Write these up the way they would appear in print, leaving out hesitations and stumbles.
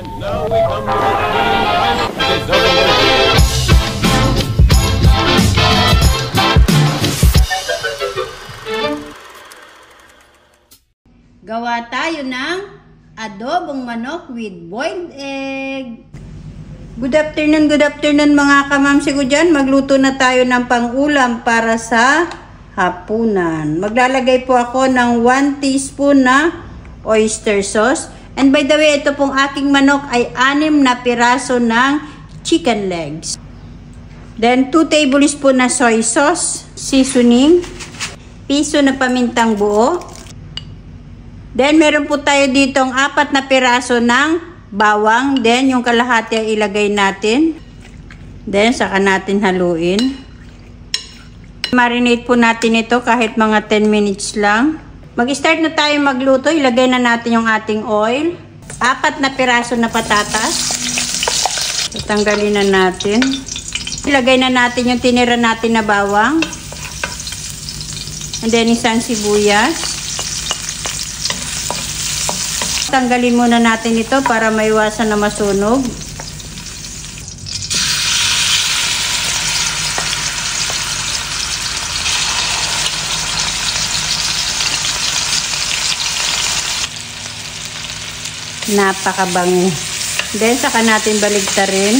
And now we come to the time of dissolving. Gawa tayo ng adobong manok with boiled egg. Good afternoon mga kamamsi ko dyan. Magluto na tayo ng pang-ulam para sa hapunan. Maglalagay po ako ng 1 teaspoon na oyster sauce. And by the way, ito pong aking manok ay 6 na piraso ng chicken legs. Then 2 tablespoon na soy sauce, seasoning, piso na pamintang buo. Then, meron po tayo ditong 4 na piraso ng bawang. Then, yung kalahati ay ilagay natin. Then, saka natin haluin. Marinate po natin ito kahit mga 10 minutes lang. Mag-start na tayo magluto. Ilagay na natin yung ating oil. 4 na piraso na patatas. Tatanggalin na natin. Ilagay na natin yung tinira natin na bawang. And then, isang sibuyas. Tanggalin muna natin ito para maiwasan na masunog. Napakabango. Then, saka natin baligtarin.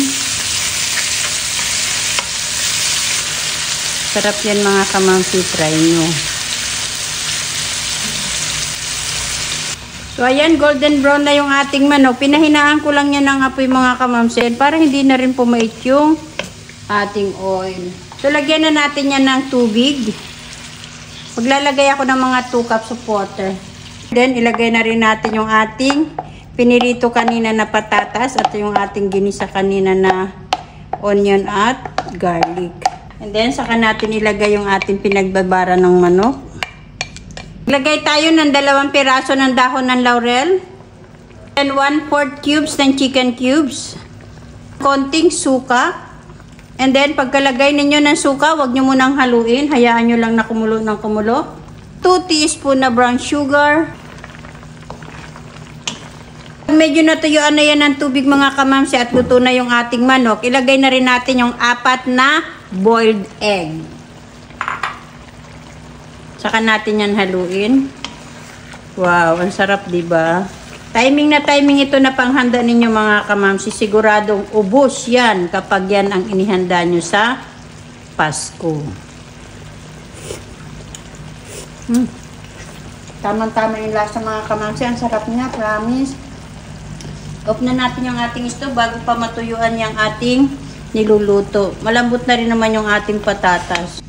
Sarap yan mga kamamsi, try nyo. So, ayan, golden brown na yung ating manok. Pinahinaan ko lang yan ng apoy mga kamamsen para hindi na rin pumait yung ating oil. So, lagyan na natin yan ng tubig. Maglalagay ako ng mga 2 cups of water. Then, ilagay na rin natin yung ating pinirito kanina na patatas at yung ating ginisa kanina na onion at garlic. And then, saka natin ilagay yung ating pinagbabara ng manok. Lagay tayo ng 2 piraso ng dahon ng laurel. And 1/4 cubes ng chicken cubes. Konting suka. And then, pagkalagay ninyo ng suka, huwag nyo munang haluin. Hayaan nyo lang na kumulo ng kumulo. 2 teaspoon na brown sugar. Medyo natuyuan na yan ng tubig mga kamamsi at luto na yung ating manok. Ilagay na rin natin yung 4 na boiled egg. Saka natin yan haluin. Wow, ang sarap, diba? Timing na timing ito na panghanda ninyo mga kamamsi. Siguradong ubos yan kapag yan ang inihanda nyo sa Pasko. Tamang-tama yung lasa mga kamamsi. Ang sarap niya, promise. Off na natin yung ating stove bago pa matuyuan yung ating niluluto. Malambot na rin naman yung ating patatas.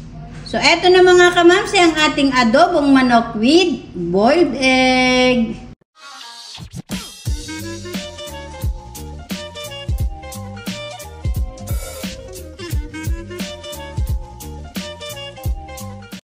So, eto na mga kamamsi ang ating adobong manok with boiled egg.